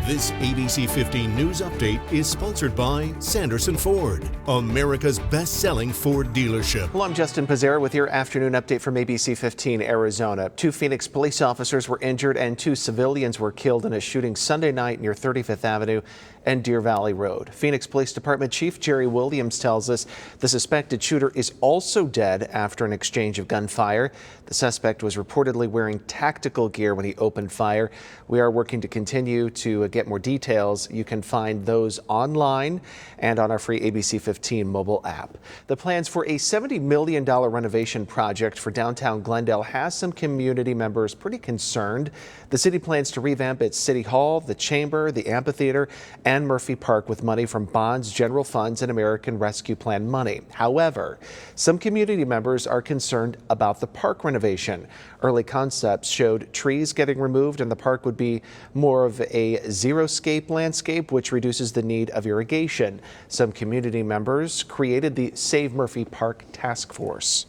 This ABC 15 News Update is sponsored by Sanderson Ford, America's best-selling Ford dealership. Well, I'm Justin Pizzera with your afternoon update from ABC 15 Arizona. 2 Phoenix police officers were injured and 2 civilians were killed in a shooting Sunday night near 35th Avenue and Deer Valley Road. Phoenix Police Department Chief Jerry Williams tells us the suspected shooter is also dead after an exchange of gunfire. The suspect was reportedly wearing tactical gear when he opened fire. We are working to continue to get more details. You can find those online and on our free ABC 15 mobile app. The plans for a $70 million renovation project for downtown Glendale has some community members pretty concerned. The city plans to revamp its City Hall, the Chamber, the amphitheater, and Murphy Park with money from bonds, general funds, and American Rescue Plan money. However, some community members are concerned about the park renovation. Early concepts showed trees getting removed and the park would be more of a xeriscape landscape, which reduces the need of irrigation. Some community members created the Save Murphy Park Task Force.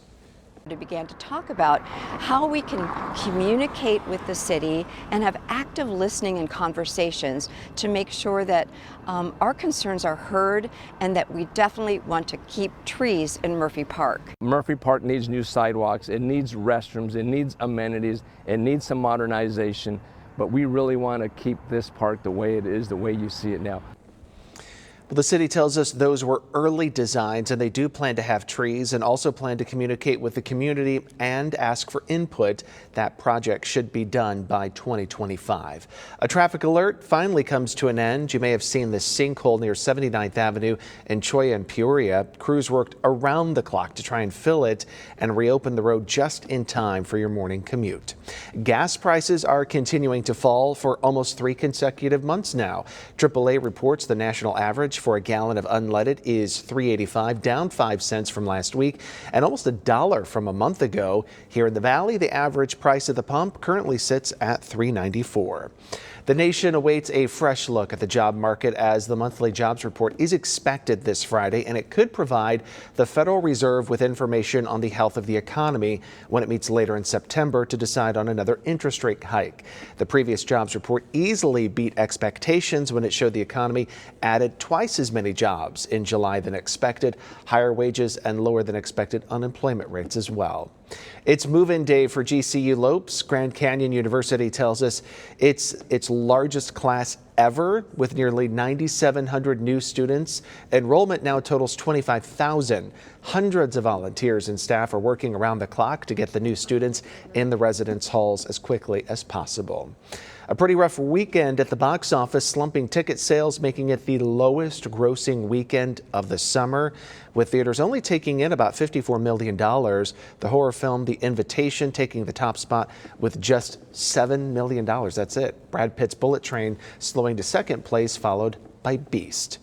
We began to talk about how we can communicate with the city and have active listening and conversations to make sure that our concerns are heard and that we definitely want to keep trees in Murphy Park. Murphy Park needs new sidewalks, it needs restrooms, it needs amenities, it needs some modernization, but we really want to keep this park the way it is, the way you see it now. Well, the city tells us those were early designs and they do plan to have trees and also plan to communicate with the community and ask for input. That project should be done by 2025. A traffic alert finally comes to an end. You may have seen the sinkhole near 79th Avenue in Cholla and Peoria. Crews worked around the clock to try and fill it and reopen the road just in time for your morning commute. Gas prices are continuing to fall for almost 3 consecutive months now. AAA reports the national average for a gallon of unleaded is $3.85, down 5 cents from last week and almost $1 from a month ago. Here in the Valley, the average price at the pump currently sits at $3.94. The nation awaits a fresh look at the job market as the monthly jobs report is expected this Friday, and it could provide the Federal Reserve with information on the health of the economy when it meets later in September to decide on another interest rate hike. The previous jobs report easily beat expectations when it showed the economy added twice as many jobs in July than expected, higher wages and lower than expected unemployment rates as well. It's move-in day for GCU Lopes. Grand Canyon University tells us it's its largest class ever with nearly 9,700 new students. Enrollment now totals 25,000. Hundreds of volunteers and staff are working around the clock to get the new students in the residence halls as quickly as possible. A pretty rough weekend at the box office, slumping ticket sales making it the lowest grossing weekend of the summer, with theaters only taking in about $54 million. The horror film The Invitation taking the top spot with just $7 million. That's it. Brad Pitt's Bullet Train slowing to second place, followed by Beast.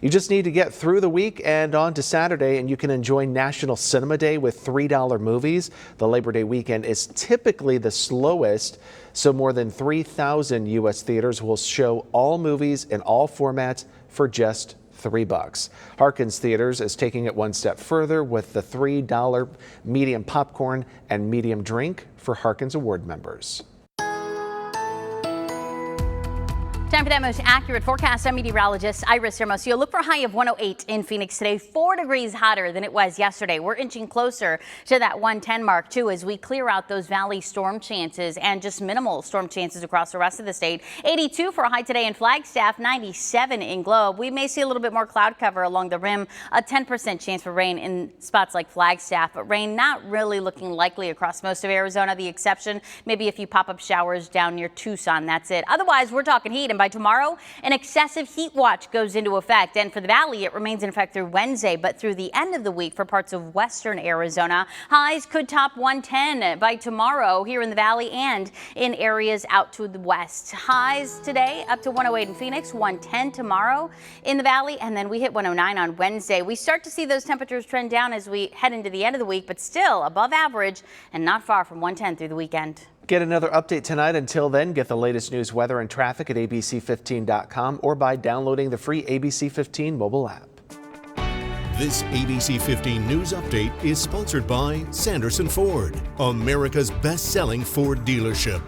You just need to get through the week and on to Saturday, and you can enjoy National Cinema Day with $3 movies. The Labor Day weekend is typically the slowest, so more than 3,000 U.S. theaters will show all movies in all formats for just $3. Harkins Theaters is taking it one step further with the $3 medium popcorn and medium drink for Harkins Award members. Time for that most accurate forecast. I'm meteorologist Iris Hermosillo. Look for a high of 108 in Phoenix today, 4 degrees hotter than it was yesterday. We're inching closer to that 110 mark too as we clear out those valley storm chances and just minimal storm chances across the rest of the state. 82 for a high today in Flagstaff, 97 in Globe. We may see a little bit more cloud cover along the rim, a 10% chance for rain in spots like Flagstaff, but rain not really looking likely across most of Arizona. The exception, maybe a few pop-up showers down near Tucson. That's it. Otherwise, we're talking heat. And by tomorrow, an excessive heat watch goes into effect. And for the Valley, it remains in effect through Wednesday. But through the end of the week for parts of western Arizona, highs could top 110 by tomorrow here in the Valley and in areas out to the west. Highs today up to 108 in Phoenix, 110 tomorrow in the Valley, and then we hit 109 on Wednesday. We start to see those temperatures trend down as we head into the end of the week, but still above average and not far from 110 through the weekend. Get another update tonight. Until then, get the latest news, weather, and traffic at ABC15.com or by downloading the free ABC 15 mobile app. This ABC 15 News Update is sponsored by Sanderson Ford, America's best-selling Ford dealership.